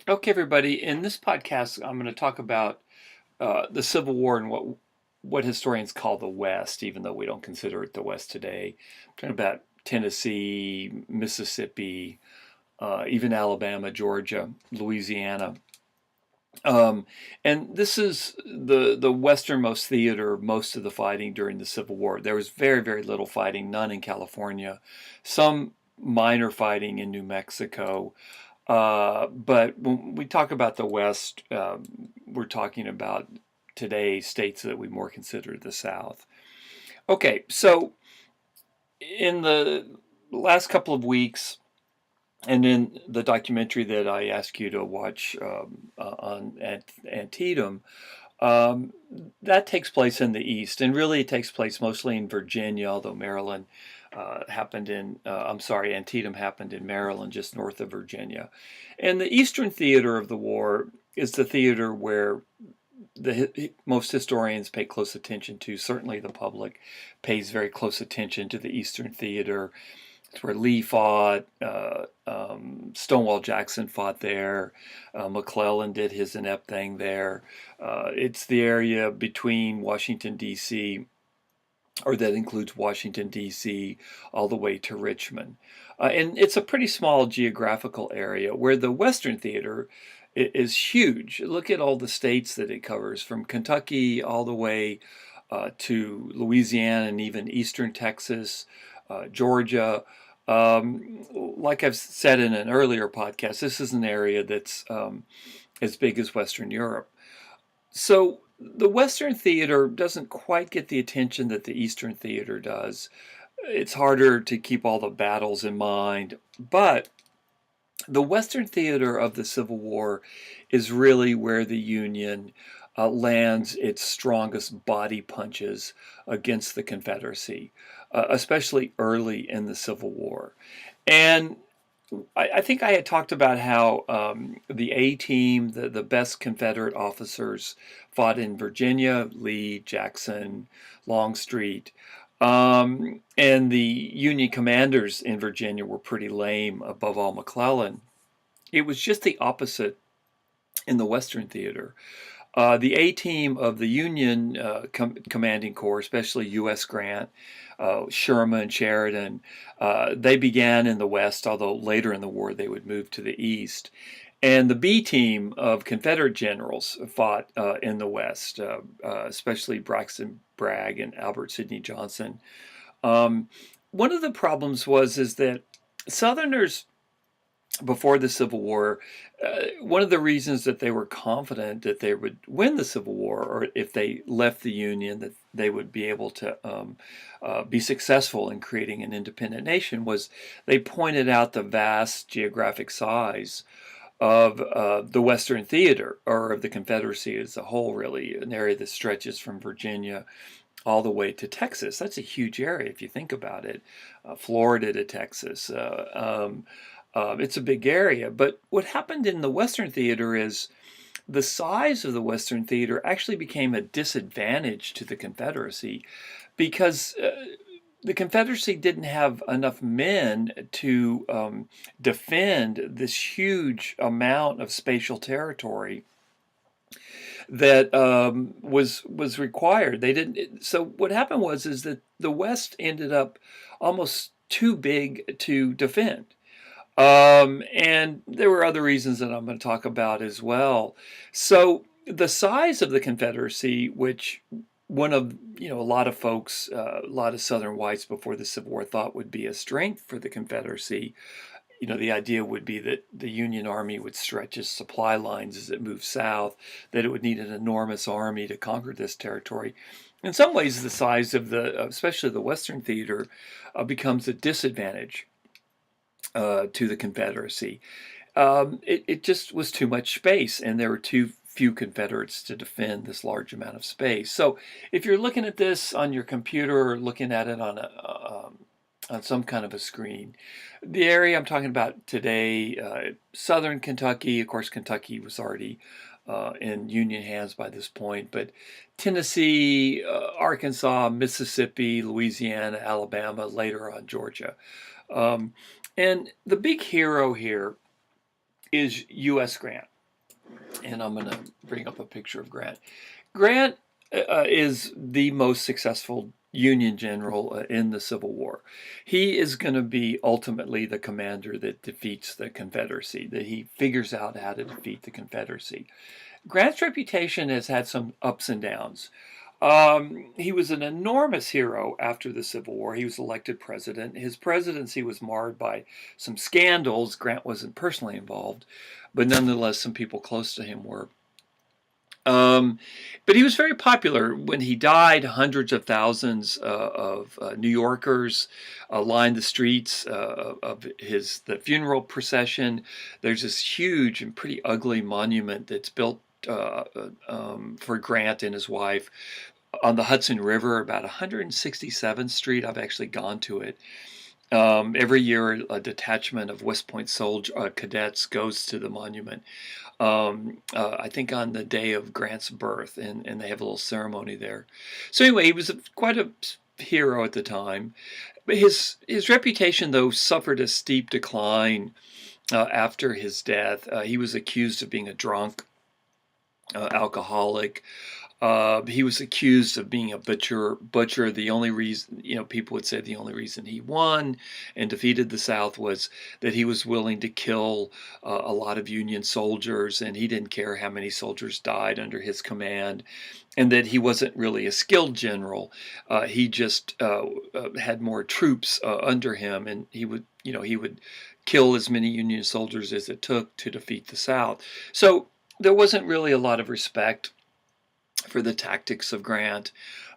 Okay, everybody. In this podcast, I'm going to talk about the Civil War and what historians call the West, even though we don't consider it the West today. I'm talking about Tennessee, Mississippi, even Alabama, Georgia, Louisiana. Um, and this is the westernmost theater of most of the fighting during the Civil War. There was very, very little fighting, none in California, some minor fighting in New Mexico. But when we talk about the West, we're talking about today states that we more consider the South. Okay, so in the last couple of weeks, and in the documentary that I asked you to watch on Antietam, um, that takes place in the East, and really it takes place mostly in Virginia, although Maryland happened in, I'm sorry, Antietam happened in Maryland, just north of Virginia. And the Eastern theater of the war is the theater where most historians pay close attention to. Certainly the public pays very close attention to the Eastern theater. It's where Lee fought, Stonewall Jackson fought there, McClellan did his inept thing there. It's the area between Washington, D.C., or that includes Washington, D.C., all the way to Richmond. And it's a pretty small geographical area where the Western Theater is huge. Look at all the states that it covers, from Kentucky all the way to Louisiana and even eastern Texas, Georgia. Like I've said in an earlier podcast, this is an area that's as big as Western Europe. So the Western theater doesn't quite get the attention that the Eastern theater does. It's harder to keep all the battles in mind, but the Western theater of the Civil War is really where the Union lands its strongest body punches against the Confederacy, especially early in the Civil War. And I think I had talked about how the A team, the best Confederate officers, fought in Virginia: Lee, Jackson, Longstreet. And the Union commanders in Virginia were pretty lame, above all McClellan. It was just the opposite in the Western theater. The A team of the Union commanding corps, especially U.S. Grant, Sherman, Sheridan, they began in the West, although later in the war they would move to the East. And the B team of Confederate generals fought in the West, especially Braxton Bragg and Albert Sidney Johnson. Um, One of the problems is that Southerners before the Civil War, one of the reasons that they were confident that they would win the Civil War, or if they left the Union, that they would be able to be successful in creating an independent nation, was they pointed out the vast geographic size of the Western Theater, or of the Confederacy as a whole, really, an area that stretches from Virginia all the way to Texas. That's a huge area if you think about it. Florida to Texas. It's a big area. But what happened in the Western Theater is the size of the Western Theater actually became a disadvantage to the Confederacy, because the Confederacy didn't have enough men to defend this huge amount of spatial territory that was required. They didn't. So what happened is that the West ended up almost too big to defend. And there were other reasons that I'm going to talk about as well. So the size of the Confederacy, which one of a lot of folks, a lot of Southern whites before the Civil War thought would be a strength for the Confederacy. The idea would be that the Union Army would stretch its supply lines as it moved south, that it would need an enormous army to conquer this territory. In some ways, the size of especially the Western Theater, becomes a disadvantage to the Confederacy. It just was too much space, and there were too few Confederates to defend this large amount of space. So if you're looking at this on your computer, or looking at it on some kind of a screen, the area I'm talking about today, southern Kentucky, of course, Kentucky was already in Union hands by this point, but Tennessee, Arkansas, Mississippi, Louisiana, Alabama, later on Georgia. Um, and the big hero here is U.S. Grant. And I'm going to bring up a picture of Grant. Grant is the most successful Union general in the Civil War. He is going to be ultimately the commander that defeats the Confederacy, that he figures out how to defeat the Confederacy. Grant's reputation has had some ups and downs. He was an enormous hero after the Civil War. He was elected president. His presidency was marred by some scandals. Grant wasn't personally involved, but nonetheless, some people close to him were. Um, but he was very popular. When he died, hundreds of thousands of New Yorkers lined the streets of the funeral procession. There's this huge and pretty ugly monument that's built for Grant and his wife on the Hudson River, about 167th Street. I've actually gone to it. Every year, a detachment of West Point cadets goes to the monument. I think on the day of Grant's birth, and they have a little ceremony there. So anyway, he was quite a hero at the time. But his reputation, though, suffered a steep decline after his death. He was accused of being a drunk, alcoholic. He was accused of being a butcher. The only reason, people would say the only reason he won and defeated the South was that he was willing to kill a lot of Union soldiers, and he didn't care how many soldiers died under his command, and that he wasn't really a skilled general. He just had more troops under him, and he would kill as many Union soldiers as it took to defeat the South. So there wasn't really a lot of respect for the tactics of Grant.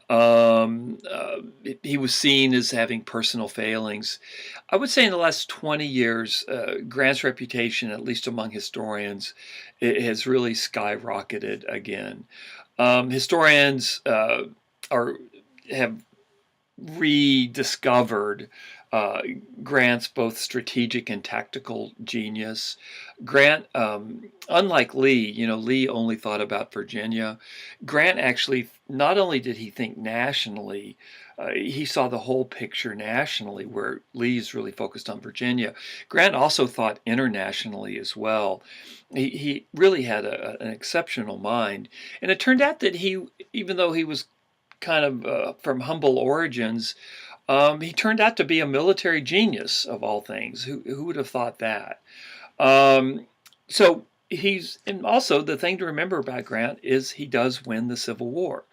He was seen as having personal failings. I would say in the last 20 years, Grant's reputation, at least among historians, it has really skyrocketed again. Historians have rediscovered Grant's both strategic and tactical genius. Grant, unlike Lee, Lee only thought about Virginia. Grant actually, not only did he think nationally, he saw the whole picture nationally, where Lee's really focused on Virginia. Grant also thought internationally as well. He really had an exceptional mind. And it turned out that even though he was kind of from humble origins, he turned out to be a military genius of all things. Who would have thought that? So and also the thing to remember about Grant is he does win the Civil War,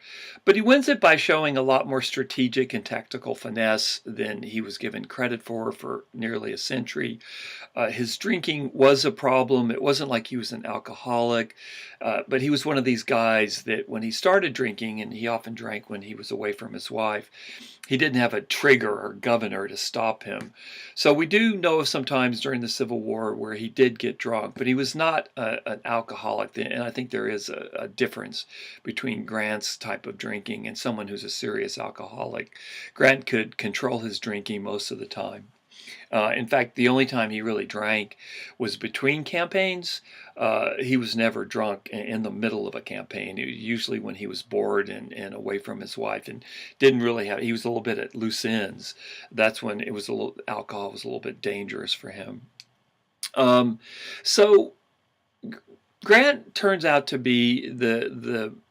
but he wins it by showing a lot more strategic and tactical finesse than he was given credit for nearly a century. His drinking was a problem. It wasn't like he was an alcoholic, but he was one of these guys that when he started drinking, and he often drank when he was away from his wife, he didn't have a trigger or governor to stop him. So we do know of some times during the Civil War where he did get drunk, but he was not an alcoholic. And I think there is a difference between Grant's type of drinking and someone who's a serious alcoholic. Grant could control his drinking most of the time. In fact, the only time he really drank was between campaigns. He was never drunk in the middle of a campaign. It was usually when he was bored and away from his wife, and he was a little bit at loose ends. That's when alcohol was a little bit dangerous for him. So Grant turns out to be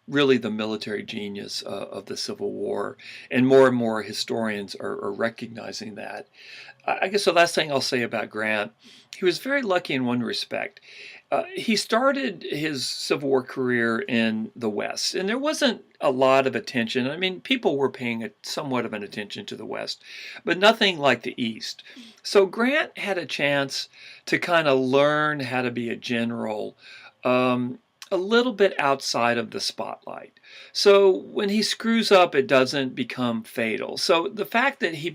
really the military genius of the Civil War, and more historians are recognizing that. I guess the last thing I'll say about Grant, he was very lucky in one respect. He started his Civil War career in the West, and there wasn't a lot of attention. I mean, people were paying somewhat of an attention to the West, but nothing like the East. So Grant had a chance to kind of learn how to be a general a little bit outside of the spotlight. So when he screws up, it doesn't become fatal. So the fact that he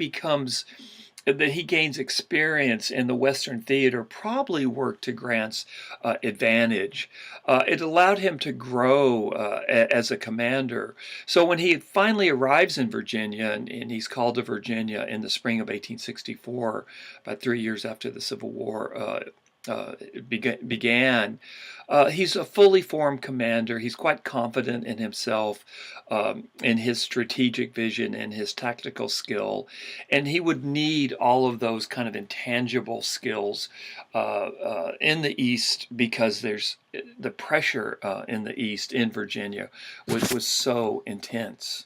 gains experience in the Western theater probably worked to Grant's advantage. It allowed him to grow as a commander. So when he finally arrives in Virginia, and he's called to Virginia in the spring of 1864, about 3 years after the Civil War, began. He's a fully formed commander. He's quite confident in himself, in his strategic vision and his tactical skill, and he would need all of those kind of intangible skills in the East, because there's the pressure in the East, in Virginia, was so intense.